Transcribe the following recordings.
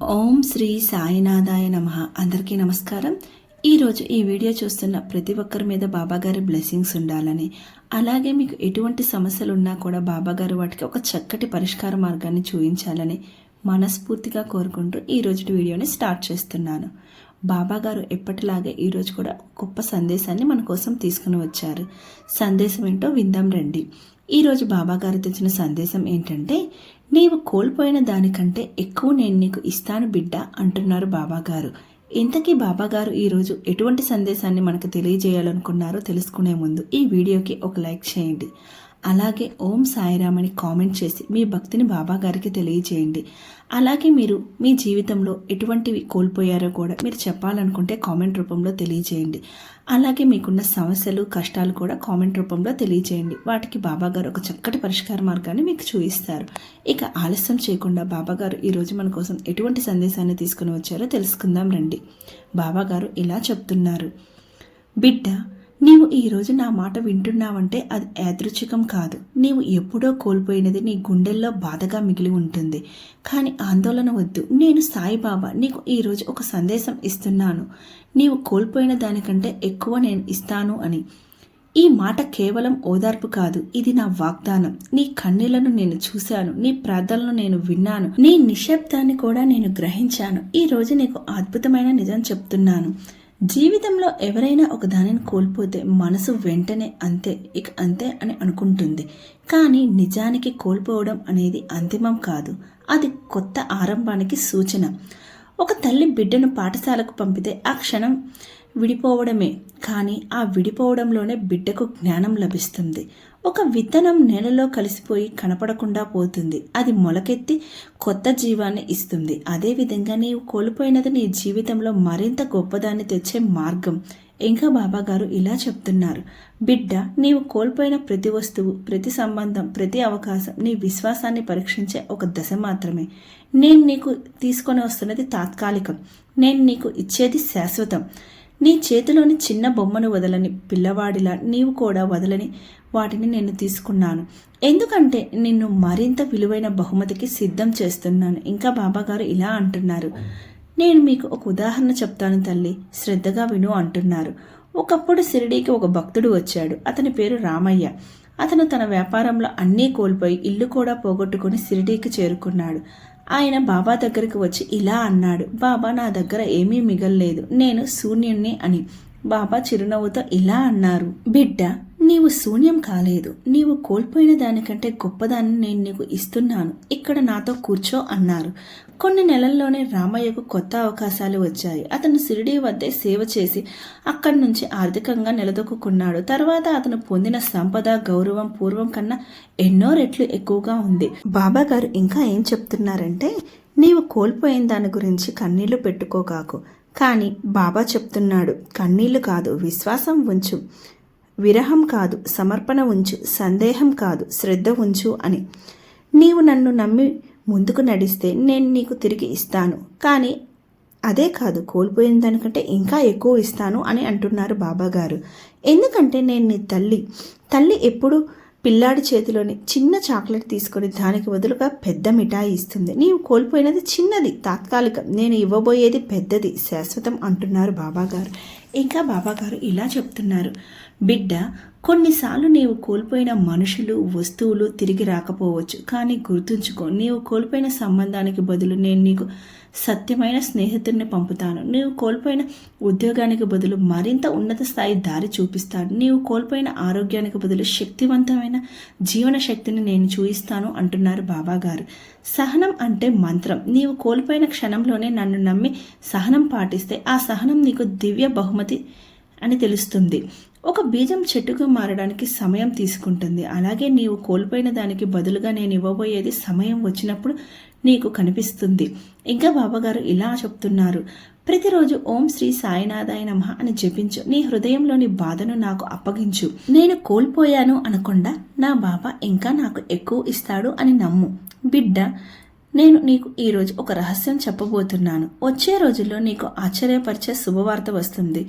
ఓం శ్రీ సాయినాథాయ నమః. అందరికీ నమస్కారం. ఈరోజు ఈ వీడియో చూస్తున్న ప్రతి ఒక్కరి మీద బాబాగారి బ్లెస్సింగ్స్ ఉండాలని, అలాగే మీకు ఎటువంటి సమస్యలు ఉన్నా కూడా బాబాగారు వాటికి ఒక చక్కటి పరిష్కార మార్గాన్ని చూపించాలని మనస్ఫూర్తిగా కోరుకుంటూ ఈరోజు వీడియోని స్టార్ట్ చేస్తున్నాను. బాబాగారు ఎప్పటిలాగే ఈరోజు కూడా గొప్ప సందేశాన్ని మన కోసం తీసుకుని వచ్చారు. సందేశం ఏంటో విందాం రండి. ఈరోజు బాబాగారు తెచ్చిన సందేశం ఏంటంటే, నీవు కోల్పోయిన దానికంటే ఎక్కువ నేను నీకు ఇస్తాను బిడ్డ అంటున్నారు బాబాగారు. ఇంతకీ బాబాగారు ఈరోజు ఎటువంటి సందేశాన్ని మనకు తెలియజేయాలనుకున్నారో తెలుసుకునే ముందు ఈ వీడియోకి ఒక లైక్ చేయండి. అలాగే ఓం సాయిరామ్ అని కామెంట్ చేసి మీ భక్తిని బాబాగారికి తెలియజేయండి. అలాగే మీరు మీ జీవితంలో ఎటువంటివి కోల్పోయారో కూడా మీరు చెప్పాలనుకుంటే కామెంట్ రూపంలో తెలియజేయండి. అలాగే మీకున్న సమస్యలు కష్టాలు కూడా కామెంట్ రూపంలో తెలియజేయండి. వాటికి బాబాగారు ఒక చక్కటి పరిష్కార మార్గాన్ని మీకు చూపిస్తారు. ఇక ఆలస్యం చేయకుండా బాబాగారు ఈరోజు మన కోసం ఎటువంటి సందేశాన్ని తీసుకుని వచ్చారో తెలుసుకుందాం రండి. బాబాగారు ఇలా చెప్తున్నారు, బిడ్డ, నీవు ఈరోజు నా మాట వింటున్నావంటే అది యాదృచ్ఛికం కాదు. నీవు ఎప్పుడో కోల్పోయినది నీ గుండెల్లో బాధగా మిగిలి ఉంటుంది. కానీ ఆందోళన వద్దు. నేను సాయిబాబా నీకు ఈరోజు ఒక సందేశం ఇస్తున్నాను. నీవు కోల్పోయిన దానికంటే ఎక్కువ నేను ఇస్తాను అని. ఈ మాట కేవలం ఓదార్పు కాదు, ఇది నా వాగ్దానం. నీ కన్నీళ్లను నేను చూశాను, నీ ప్రార్థనలను నేను విన్నాను, నీ నిశ్శబ్దాన్ని కూడా నేను గ్రహించాను. ఈ రోజు నీకు అద్భుతమైన నిజం చెప్తున్నాను. జీవితంలో ఎవరైనా ఒక దానిని కోల్పోతే మనసు వెంటనే అంతే, ఇక అంతే అని అనుకుంటుంది. కానీ నిజానికి కోల్పోవడం అనేది అంతిమం కాదు, అది కొత్త ఆరంభానికి సూచన. ఒక తల్లి బిడ్డను పాఠశాలకు పంపితే ఆ క్షణం విడిపోవడమే, కానీ ఆ విడిపోవడంలోనే బిడ్డకు జ్ఞానం లభిస్తుంది. ఒక విత్తనం నేలలో కలిసిపోయి కనపడకుండా పోతుంది, అది మొలకెత్తి కొత్త జీవాన్ని ఇస్తుంది. అదేవిధంగా నీవు కోల్పోయినది నీ జీవితంలో మరింత గొప్పదాన్ని తెచ్చే మార్గం. ఇంకా బాబాగారు ఇలా చెప్తున్నారు, బిడ్డ, నీవు కోల్పోయిన ప్రతి వస్తువు, ప్రతి సంబంధం, ప్రతి అవకాశం నీ విశ్వాసాన్ని పరీక్షించే ఒక దశ మాత్రమే. నేను నీకు తీసుకొని వస్తున్నది తాత్కాలికం, నేను నీకు ఇచ్చేది శాశ్వతం. నీ చేతిలోని చిన్న బొమ్మను వదలని పిల్లవాడిలా నీవు కూడా వదలని వాటిని నేను తీసుకున్నాను. ఎందుకంటే నిన్ను మరింత విలువైన బహుమతికి సిద్ధం చేస్తున్నాను. ఇంకా బాబాగారు ఇలా అంటున్నారు, నేను మీకు ఒక ఉదాహరణ చెప్తాను తల్లి, శ్రద్ధగా విను అంటున్నారు. ఒకప్పుడు షిరిడీకి ఒక భక్తుడు వచ్చాడు. అతని పేరు రామయ్య. అతను తన వ్యాపారంలో అన్నీ కోల్పోయి ఇల్లు కూడా పోగొట్టుకుని షిరిడీకి చేరుకున్నాడు. ఆయన బాబా దగ్గరికి వచ్చి ఇలా అన్నాడు, బాబా, నా దగ్గర ఏమీ మిగల్లేదు, నేను శూన్యుణ్ణి అని. బాబా చిరునవ్వుతో ఇలా అన్నారు, బిడ్డ, నీవు శూన్యం కాలేదు. నీవు కోల్పోయిన దానికంటే గొప్పదాన్ని నేను నీకు ఇస్తున్నాను. ఇక్కడ నాతో కూర్చో అన్నారు. కొన్ని నెలల్లోనే రామయ్యకు కొత్త అవకాశాలు వచ్చాయి. అతను షిరిడీ వద్దే సేవ చేసి అక్కడి నుంచి ఆర్థికంగా నిలదొక్కున్నాడు. తర్వాత అతను పొందిన సంపద, గౌరవం పూర్వం కన్నా ఎన్నో రెట్లు ఎక్కువగా ఉంది. బాబా గారు ఇంకా ఏం చెప్తున్నారంటే, నీవు కోల్పోయిన దాని గురించి కన్నీళ్లు పెట్టుకోకాకు. కానీ బాబా చెప్తున్నాడు, కన్నీళ్లు కాదు, విశ్వాసం ఉంచు. విరహం కాదు, సమర్పణ ఉంచు. సందేహం కాదు, శ్రద్ధ ఉంచు అని. నీవు నన్ను నమ్మి ముందుకు నడిస్తే నేను నీకు తిరిగి ఇస్తాను. కానీ అదే కాదు, కోల్పోయిన దానికంటే ఇంకా ఎక్కువ ఇస్తాను అని అంటున్నారు బాబాగారు. ఎందుకంటే నేను నీ తల్లి ఎప్పుడు పిల్లాడి చేతిలోని చిన్న చాక్లెట్ తీసుకొని దానికి బదులుగా పెద్ద మిఠాయి ఇస్తుంది. నీవు కోల్పోయినది చిన్నది, తాత్కాలికం, నేను ఇవ్వబోయేది పెద్దది, శాశ్వతం అంటున్నారు బాబాగారు. ఇంకా బాబాగారు ఇలా చెప్తున్నారు, బిడ్డ, కొన్నిసార్లు నీవు కోల్పోయిన మనుషులు, వస్తువులు తిరిగి రాకపోవచ్చు. కానీ గుర్తుంచుకో, నీవు కోల్పోయిన సంబంధానికి బదులు నేను నీకు సత్యమైన స్నేహితుడిని పంపుతాను. నీవు కోల్పోయిన ఉద్యోగానికి బదులు మరింత ఉన్నత స్థాయి దారి చూపిస్తాను. నీవు కోల్పోయిన ఆరోగ్యానికి బదులు శక్తివంతమైన జీవన శక్తిని నేను చూపిస్తాను అంటున్నారు బాబాగారు. సహనం అంటే మంత్రం. నీవు కోల్పోయిన క్షణంలోనే నన్ను నమ్మి సహనం పాటిస్తే ఆ సహనం నీకు దివ్య బహుమతి అని తెలుస్తుంది. ఒక బీజం చెట్టుగా మారడానికి సమయం తీసుకుంటుంది. అలాగే నీవు కోల్పోయిన దానికి బదులుగా నేను ఇవ్వబోయేది సమయం వచ్చినప్పుడు నీకు కనిపిస్తుంది. ఇంకా బాబాగారు ఇలా చెప్తున్నారు, ప్రతిరోజు ఓం శ్రీ సాయినాథాయ నమః అని జపించు. నీ హృదయంలోని బాధను నాకు అప్పగించు. నేను కోల్పోయాను అనకుండా నా బాబా ఇంకా నాకు ఎక్కువ ఇస్తాడు అని నమ్ము. బిడ్డ, నేను నీకు ఈరోజు ఒక రహస్యం చెప్పబోతున్నాను. వచ్చే రోజుల్లో నీకు ఆశ్చర్యపరిచే శుభవార్త వస్తుంది.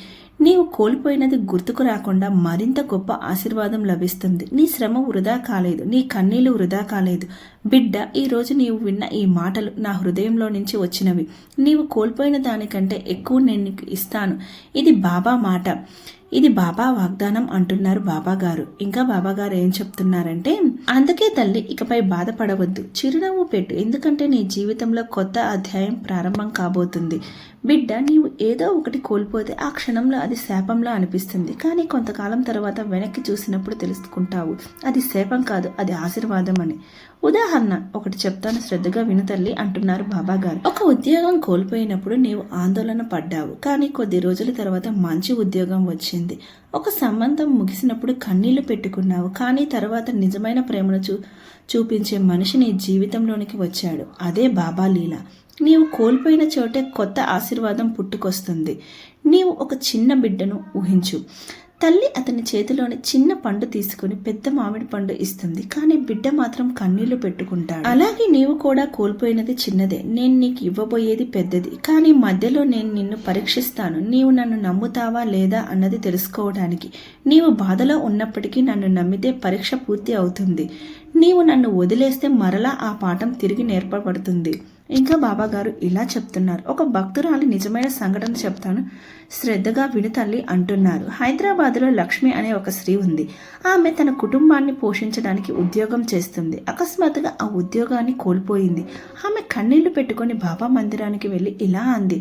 నీవు కోల్పోయినది గుర్తుకు రాకుండా మరింత గొప్ప ఆశీర్వాదం లభిస్తుంది. నీ శ్రమ వృధా కాలేదు, నీ కన్నీళ్లు వృధా కాలేదు. బిడ్డ, ఈరోజు నీవు విన్న ఈ మాటలు నా హృదయంలో నుంచి వచ్చినవి. నీవు కోల్పోయిన దానికంటే ఎక్కువ నేను నీకు ఇస్తాను. ఇది బాబా మాట, ఇది బాబా వాగ్దానం అంటున్నారు బాబా గారు. ఇంకా బాబా గారు ఏం చెప్తున్నారంటే, అందుకే తల్లి ఇకపై బాధపడవద్దు, చిరునవ్వు పెట్టు, ఎందుకంటే నీ జీవితంలో కొత్త అధ్యాయం ప్రారంభం కాబోతుంది. బిడ్డ, నీవు ఏదో ఒకటి కోల్పోతే ఆ క్షణంలో అది శాపంలా అనిపిస్తుంది. కానీ కొంతకాలం తర్వాత వెనక్కి చూసినప్పుడు తెలుసుకుంటావు అది శాపం కాదు, అది ఆశీర్వాదం అని. ఉదాహరణ ఒకటి చెప్తాను, శ్రద్ధగా విను తల్లి అంటున్నారు బాబా గారు. ఒక ఉద్యోగం కోల్పోయినప్పుడు నీవు ఆందోళన పడ్డావు, కానీ కొద్ది రోజుల తర్వాత మంచి ఉద్యోగం వచ్చింది. ఒక సంబంధం ముగిసినప్పుడు కన్నీళ్లు పెట్టుకున్నావు, కానీ తర్వాత నిజమైన ప్రేమను చూపించే మనిషి నీ జీవితంలోనికి వచ్చాడు. అదే బాబా లీల. నీవు కోల్పోయిన చోటే కొత్త ఆశీర్వాదం పుట్టుకొస్తుంది. నీవు ఒక చిన్న బిడ్డను ఊహించు. తల్లి అతని చేతిలోని చిన్న పండు తీసుకుని పెద్ద మామిడి పండు ఇస్తుంది, కానీ బిడ్డ మాత్రం కన్నీళ్లు పెట్టుకుంటాడు. అలాగే నీవు కూడా కోల్పోయినది చిన్నదే, నేను నీకు ఇవ్వబోయేది పెద్దది. కానీ మధ్యలో నేను నిన్ను పరీక్షిస్తాను, నీవు నన్ను నమ్ముతావా లేదా అన్నది తెలుసుకోవడానికి. నీవు బాధలో ఉన్నప్పటికీ నన్ను నమ్మితే పరీక్ష పూర్తి అవుతుంది. నీవు నన్ను వదిలేస్తే మరలా ఆ పాఠం తిరిగి నేర్పబడుతుంది. ఇంకా బాబా గారు ఇలా చెప్తున్నారు. ఒక భక్తురాలి నిజమైన సంఘటన చెప్తాను, శ్రద్ధగా విను తల్లి అంటున్నారు. హైదరాబాద్లో లక్ష్మి అనే ఒక స్త్రీ ఉంది. ఆమె తన కుటుంబాన్ని పోషించడానికి ఉద్యోగం చేస్తుంది. అకస్మాత్తుగా ఆ ఉద్యోగాన్ని కోల్పోయింది. ఆమె కన్నీళ్లు పెట్టుకొని బాబా మందిరానికి వెళ్ళి ఇలా అంది,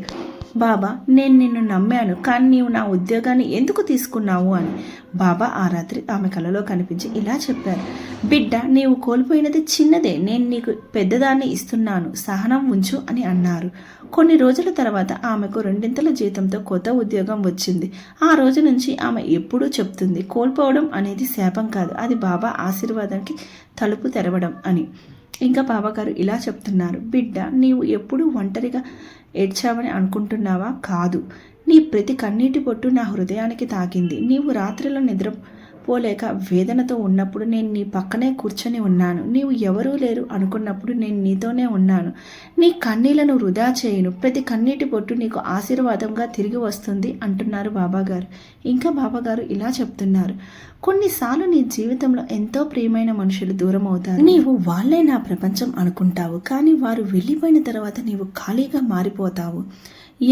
బాబా, నేను నిన్ను నమ్మాను, కానీ నీవు నా ఉద్యోగాన్ని ఎందుకు తీసుకున్నావు అని. బాబా ఆ రాత్రి ఆమె కలలో కనిపించి ఇలా చెప్పారు, బిడ్డ, నీవు కోల్పోయినది చిన్నదే, నేను నీకు పెద్దదాన్ని ఇస్తున్నాను, సహనం ఉంచు అని అన్నారు. కొన్ని రోజుల తర్వాత ఆమెకు 2 జీతంతో కొత్త ఉద్యోగం వచ్చింది. ఆ రోజు నుంచి ఆమె ఎప్పుడూ చెప్తుంది, కోల్పోవడం అనేది శాపం కాదు, అది బాబా ఆశీర్వాదానికి తలుపు తెరవడం అని. ఇంకా బాబాగారు ఇలా చెప్తున్నారు, బిడ్డ, నీవు ఎప్పుడూ ఒంటరిగా ఏడ్చావని అనుకుంటున్నావా? కాదు, నీ ప్రతి కన్నీటి పొట్టు నా హృదయానికి తాకింది. నీవు రాత్రిలో నిద్రపోలేక వేదనతో ఉన్నప్పుడు నేను నీ పక్కనే కూర్చొని ఉన్నాను. నీవు ఎవరూ లేరు అనుకున్నప్పుడు నేను నీతోనే ఉన్నాను. నీ కన్నీళ్లను వృధా చేయను, ప్రతి కన్నీటి పొట్టు నీకు ఆశీర్వాదంగా తిరిగి వస్తుంది అంటున్నారు బాబాగారు. ఇంకా బాబాగారు ఇలా చెప్తున్నారు, కొన్నిసార్లు నీ జీవితంలో ఎంతో ప్రియమైన మనుషులు దూరం అవుతారు. నీవు వాళ్ళే నా ప్రపంచం అనుకుంటావు, కానీ వారు వెళ్ళిపోయిన తర్వాత నీవు ఖాళీగా మారిపోతావు.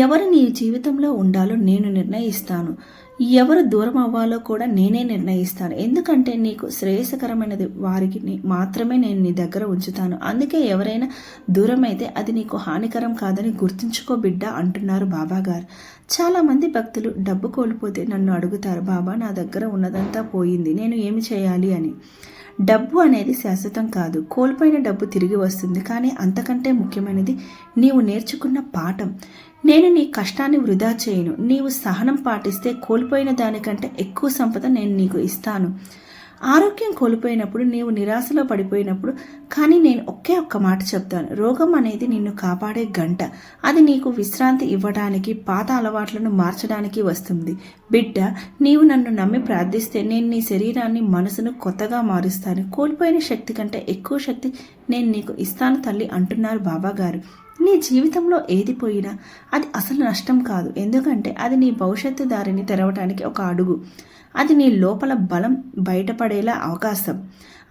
ఎవరు నీ జీవితంలో ఉండాలో నేను నిర్ణయిస్తాను, ఎవరు దూరం అవ్వాలో కూడా నేనే నిర్ణయిస్తాను. ఎందుకంటే నీకు శ్రేయస్కరమైనది వారికి మాత్రమే నేను నీ దగ్గర ఉంచుతాను. అందుకే ఎవరైనా దూరం అయితే అది నీకు హానికరం కాదని గుర్తుంచుకో బిడ్డ అంటున్నారు బాబా గారు. చాలామంది భక్తులు డబ్బు కోల్పోతే నన్ను అడుగుతారు, బాబా, నా దగ్గర ఉన్నదంతా పోయింది, నేను ఏమి చేయాలి అని. డబ్బు అనేది శాశ్వతం కాదు, కోల్పోయిన డబ్బు తిరిగి వస్తుంది. కానీ అంతకంటే ముఖ్యమైనది నీవు నేర్చుకున్న పాఠం. నేను నీ కష్టాన్ని వృధా చేయను. నీవు సహనం పాటిస్తే కోల్పోయిన దానికంటే ఎక్కువ సంపద నేను నీకు ఇస్తాను. ఆరోగ్యం కోల్పోయినప్పుడు, నీవు నిరాశలో పడిపోయినప్పుడు, కానీ నేను ఒక్క మాట చెప్తాను, రోగం అనేది నిన్ను కాపాడే గంట. అది నీకు విశ్రాంతి ఇవ్వడానికి, పాత అలవాట్లను మార్చడానికి వస్తుంది. బిడ్డ, నీవు నన్ను నమ్మి ప్రార్థిస్తే నేను నీ శరీరాన్ని, మనసును కొత్తగా మారుస్తాను. కోల్పోయిన శక్తి కంటే ఎక్కువ శక్తి నేను నీకు ఇస్తాను తల్లి అంటున్నారు బాబా గారు. నీ జీవితంలో ఏది పోయినా అది అసలు నష్టం కాదు, ఎందుకంటే అది నీ భవిష్యత్తు దారిని తెరవడానికి ఒక అడుగు. అది నీ లోపల బలం బయటపడేలా అవకాశం.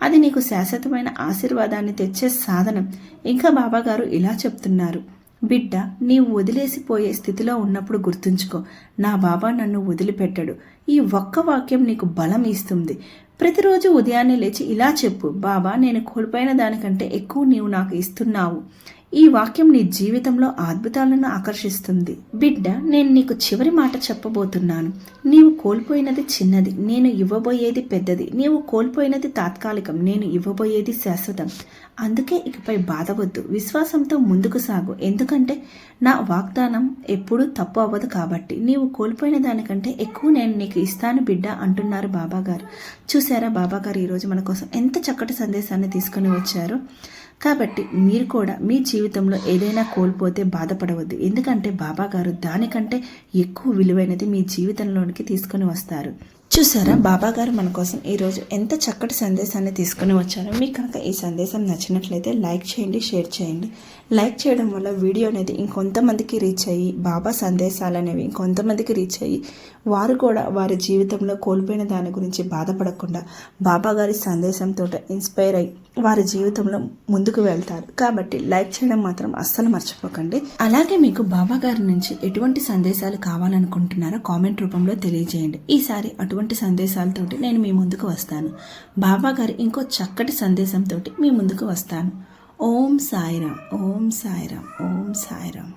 అది నీకు శాశ్వతమైన ఆశీర్వాదాన్ని తెచ్చే సాధనం. ఇంకా బాబాగారు ఇలా చెప్తున్నారు, బిడ్డ, నీవు వదిలేసిపోయే స్థితిలో ఉన్నప్పుడు గుర్తుంచుకో, నా బాబా నన్ను వదిలిపెట్టడు. ఈ ఒక్క వాక్యం నీకు బలం ఇస్తుంది. ప్రతిరోజు ఉదయాన్నే లేచి ఇలా చెప్పు, బాబా, నేను కోల్పోయిన దానికంటే ఎక్కువ నీవు నాకు ఇస్తున్నావు. ఈ వాక్యం నీ జీవితంలో అద్భుతాలను ఆకర్షిస్తుంది. బిడ్డ, నేను నీకు చివరి మాట చెప్పబోతున్నాను. నీవు కోల్పోయినది చిన్నది, నేను ఇవ్వబోయేది పెద్దది. నీవు కోల్పోయినది తాత్కాలికం, నేను ఇవ్వబోయేది శాశ్వతం. అందుకే ఇకపై బాధవద్దు, విశ్వాసంతో ముందుకు సాగు. ఎందుకంటే నా వాగ్దానం ఎప్పుడూ తప్పు అవ్వదు కాబట్టి. నీవు కోల్పోయిన దానికంటే ఎక్కువ నేను నీకు ఇస్తాను బిడ్డ అంటున్నారు బాబాగారు. చూసారా బాబాగారు ఈరోజు మన కోసం ఎంత చక్కటి సందేశాన్ని తీసుకుని వచ్చారో. కాబట్టి మీరు కూడా మీ జీవితంలో ఏదైనా కోల్పోతే బాధపడవద్దు, ఎందుకంటే బాబా గారు దానికంటే ఎక్కువ విలువైనది మీ జీవితంలోనికి తీసుకుని వస్తారు. చూసారా బాబా గారు మన కోసం ఈరోజు ఎంత చక్కటి సందేశాన్ని తీసుకుని వచ్చారో. మీకు కనుక ఈ సందేశం నచ్చినట్లయితే లైక్ చేయండి, షేర్ చేయండి. లైక్ చేయడం వల్ల వీడియో అనేది ఇంకొంతమందికి రీచ్ అయ్యి బాబా సందేశాలు అనేవి ఇంకొంతమందికి రీచ్ అయ్యి వారు కూడా వారి జీవితంలో కోల్పోయిన దాని గురించి బాధపడకుండా బాబా గారి సందేశంతో ఇన్స్పైర్ అయ్యి వారి జీవితంలో ముందుకు వెళ్తారు. కాబట్టి లైక్ చేయడం మాత్రం అస్సలు మర్చిపోకండి. అలాగే మీకు బాబా గారి నుంచి ఎటువంటి సందేశాలు కావాలనుకుంటున్నారో కామెంట్ రూపంలో తెలియజేయండి. ఈసారి అటువంటి సందేశాలతోటి నేను మీ ముందుకు వస్తాను. బాబా గారి ఇంకో చక్కటి సందేశంతో మీ ముందుకు వస్తాను. ఓం సాయిరామ్, ఓం సాయిరామ్, ఓం సాయిరామ్.